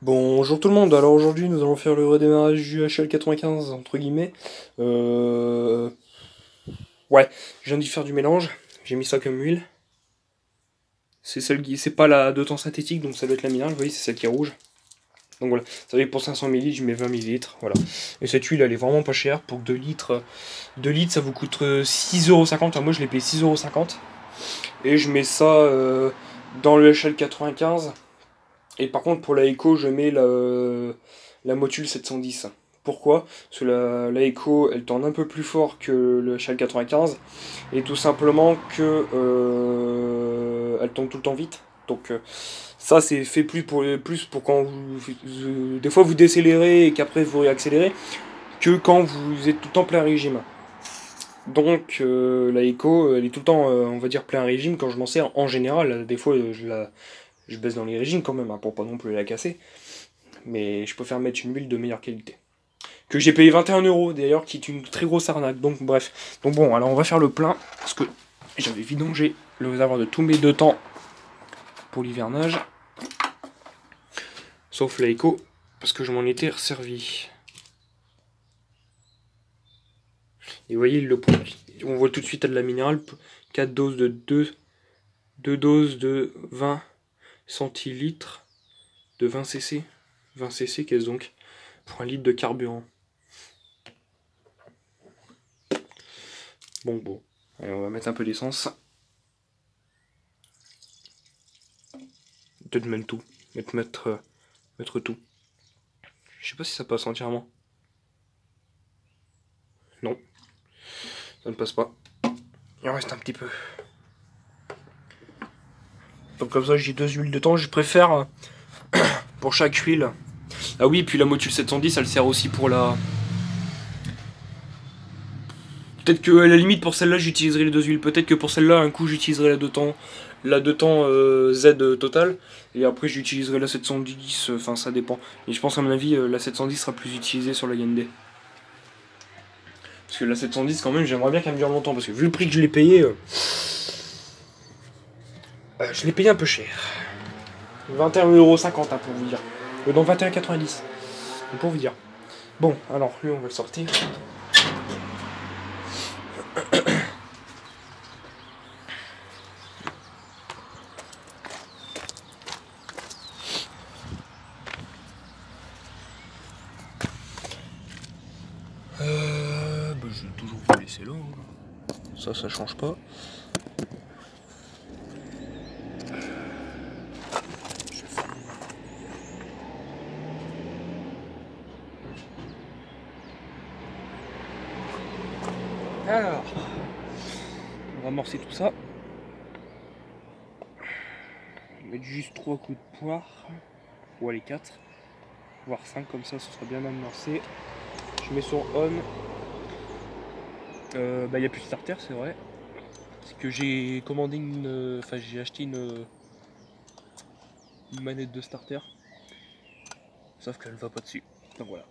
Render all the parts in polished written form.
Bonjour tout le monde, alors aujourd'hui nous allons faire le redémarrage du HL95 entre guillemets. Euh... Ouais, je viens d'y faire du mélange, j'ai mis ça comme huile. C'est celle qui. C'est pas la de temps synthétique donc ça doit être la minéral, vous voyez c'est celle qui est rouge. Donc voilà, ça veut dire pour 500 ml je mets 20 millilitres, voilà. Et cette huile elle est vraiment pas chère, pour 2 litres, 2 litres ça vous coûte 6,50€, enfin, moi je l'ai payé 6,50€. Et je mets ça dans le HL95. Et par contre, pour la Echo, je mets la Motul 710. Pourquoi? Parce que la Echo, elle tourne un peu plus fort que le HL 95. Et tout simplement que elle tourne tout le temps vite. Donc ça, c'est fait plus pour quand des fois vous décélérez et qu'après vous réaccélérez, que quand vous êtes tout le temps plein régime. Donc la Echo, elle est tout le temps, on va dire, plein régime quand je m'en sers en général. Des fois, je baisse dans les régimes quand même, hein, pour pas non plus la casser. Mais je préfère mettre une huile de meilleure qualité. Que j'ai payé 21 € d'ailleurs, qui est une très grosse arnaque. Donc bref. Donc bon, alors on va faire le plein. Parce que j'avais vidangé le réservoir de tous mes 2 temps pour l'hivernage. Sauf la Echo, parce que je m'en étais resservi. Et vous voyez, on voit tout de suite à de la minérale. 4 doses de 2 doses de 20 centilitres de 20 cc. 20 cc, qu'est-ce donc? Pour 1 litre de carburant. Bon. Allez, on va mettre un peu d'essence. Peut-être même tout. Mettre tout. Je sais pas si ça passe entièrement. Non. Ça ne passe pas. Il en reste un petit peu. Donc comme ça j'ai 2 huiles de temps. Je préfère pour chaque huile. Ah oui, puis la Motul 710 elle sert aussi pour la... Peut-être que à la limite pour celle-là j'utiliserai les 2 huiles. Peut-être que pour celle-là un coup j'utiliserai la 2 temps Z total. Et après j'utiliserai la 710. Enfin ça dépend. Et je pense à mon avis la 710 sera plus utilisée sur la Hyundai. Parce que la 710 quand même j'aimerais bien qu'elle me dure longtemps. Parce que vu le prix que je l'ai payé... je l'ai payé un peu cher. 21,50€ hein, pour vous dire. Donc 21,90€. Pour vous dire. Bon, alors lui on va le sortir. Je vais toujours vous laisser là. Ça change pas. Alors, on va amorcer tout ça. On va mettre juste 3 coups de poire. Ou allez 4. Voire 5 comme ça, ce sera bien amorcé. Je mets sur on. Il n'y a plus de starter, c'est vrai. C'est que j'ai commandé j'ai acheté une manette de starter. Sauf qu'elle va pas dessus. Donc voilà.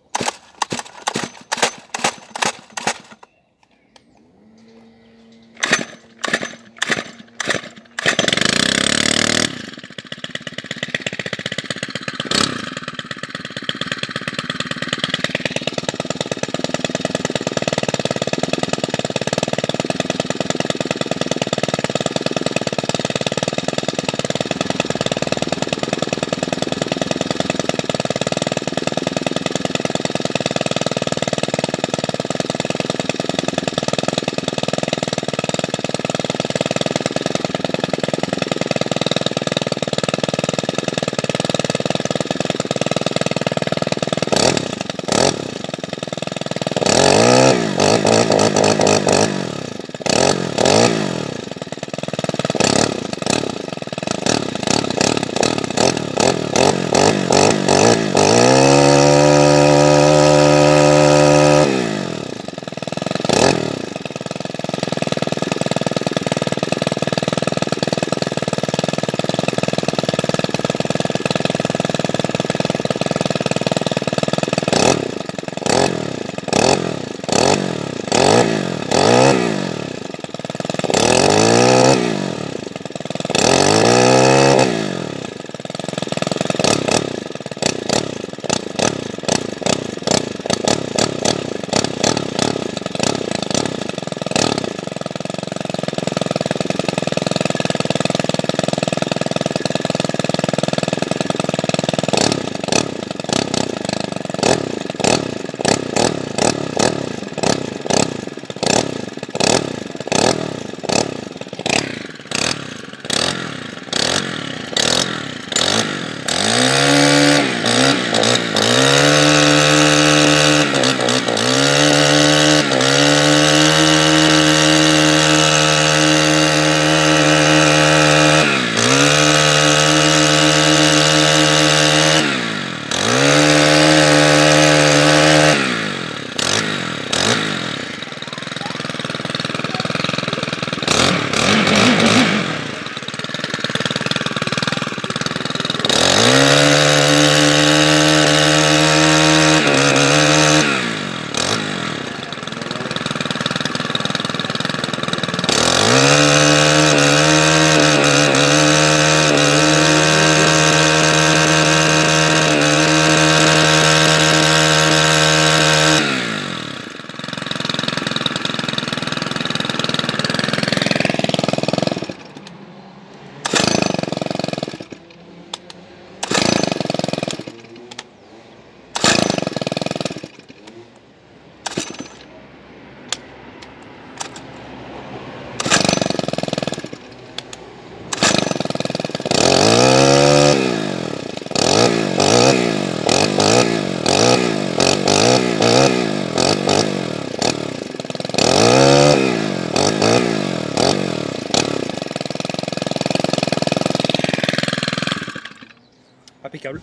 Impeccable.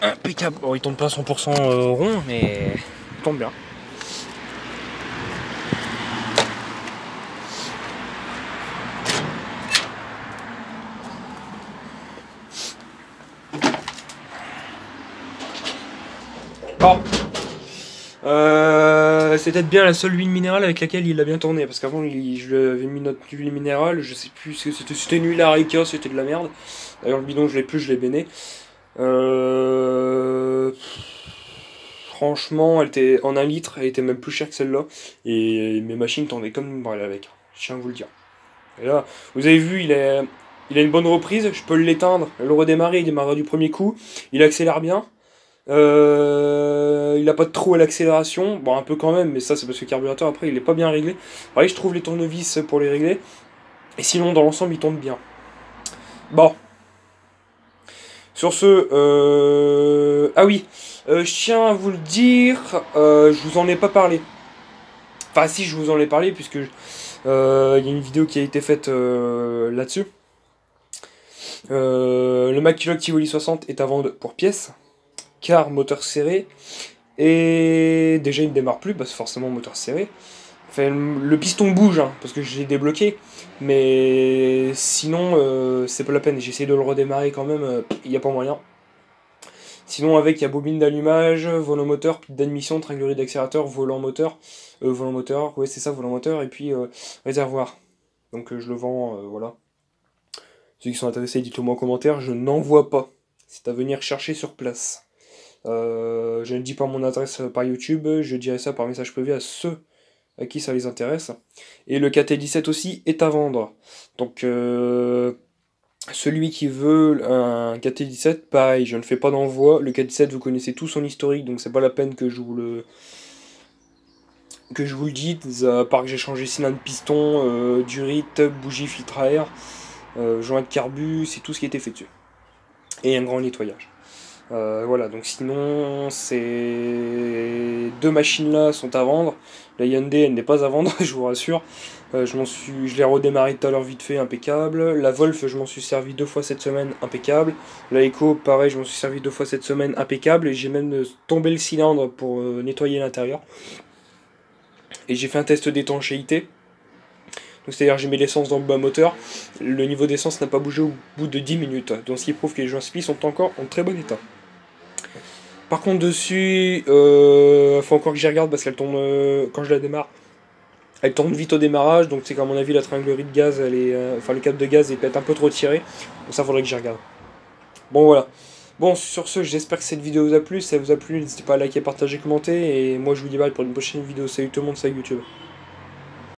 Impeccable. Bon, il tourne pas 100% rond, mais il tourne bien. Bon. C'est peut-être bien la seule huile minérale avec laquelle il a bien tourné, parce qu'avant je lui avais mis notre huile minérale, je sais plus ce que c'était une huile Arica, c'était de la merde. D'ailleurs le bidon je l'ai plus, je l'ai béné. Franchement, elle était en 1 litre, elle était même plus chère que celle-là, et mes machines tournaient comme une brêle avec, je tiens à vous le dire. Et là, vous avez vu, il a une bonne reprise, je peux l'éteindre, le redémarrer, il démarre du premier coup, il accélère bien. Il a pas de trou à l'accélération, bon un peu quand même, mais ça c'est parce que le carburateur après il est pas bien réglé. Pareil, je trouve les tournevis pour les régler, et sinon dans l'ensemble il tourne bien. Bon, sur ce, ah oui, je tiens à vous le dire, je vous en ai pas parlé. Enfin si, je vous en ai parlé puisque il y a une vidéo qui a été faite là-dessus. Le McCulloch Tivoli 60 est à vendre pour pièces, car moteur serré, et déjà il ne démarre plus parce que forcément moteur serré. Enfin, le piston bouge hein, parce que je l'ai débloqué, mais sinon c'est pas la peine, j'ai essayé de le redémarrer quand même, il n'y a pas moyen. Sinon avec il y a bobine d'allumage, volant moteur, pile d'admission, tringlerie d'accélérateur, volant moteur, ouais c'est ça, volant moteur, et puis réservoir. Donc je le vends, voilà. Ceux qui sont intéressés, dites-le moi en commentaire, je n'en vois pas. C'est à venir chercher sur place. Je ne dis pas mon adresse par YouTube, je dirai ça par message privé à ceux à qui ça les intéresse. Et le KT17 aussi est à vendre. Donc celui qui veut un KT17, pareil, je ne fais pas d'envoi. Le KT17, vous connaissez tout son historique, donc c'est pas la peine que je vous le dise, à part que j'ai changé cylindre piston, durite, bougie filtre à air, joint de carbu, c'est tout ce qui a été fait dessus. Et un grand nettoyage. Voilà, donc sinon, ces deux machines-là sont à vendre. La Hyundai, elle n'est pas à vendre, je vous rassure. Je l'ai redémarré tout à l'heure vite fait, impeccable. La Wolf, je m'en suis servi 2 fois cette semaine, impeccable. La Echo, pareil, je m'en suis servi 2 fois cette semaine, impeccable. Et j'ai même tombé le cylindre pour nettoyer l'intérieur. Et j'ai fait un test d'étanchéité. C'est-à-dire j'ai mis l'essence dans le bas moteur, le niveau d'essence n'a pas bougé au bout de 10 minutes, donc ce qui prouve que les joints spi sont encore en très bon état. Par contre dessus, faut encore que j'y regarde parce qu'elle tourne, quand je la démarre, elle tourne vite au démarrage, donc c'est qu'à mon avis la tringlerie de gaz, elle est, enfin le câble de gaz est peut-être un peu trop tiré, donc ça faudrait que j'y regarde. Bon voilà. Bon sur ce, j'espère que cette vidéo vous a plu, si ça vous a plu, n'hésitez pas à liker, partager, commenter, et moi je vous dis bye pour une prochaine vidéo. Salut tout le monde, salut YouTube.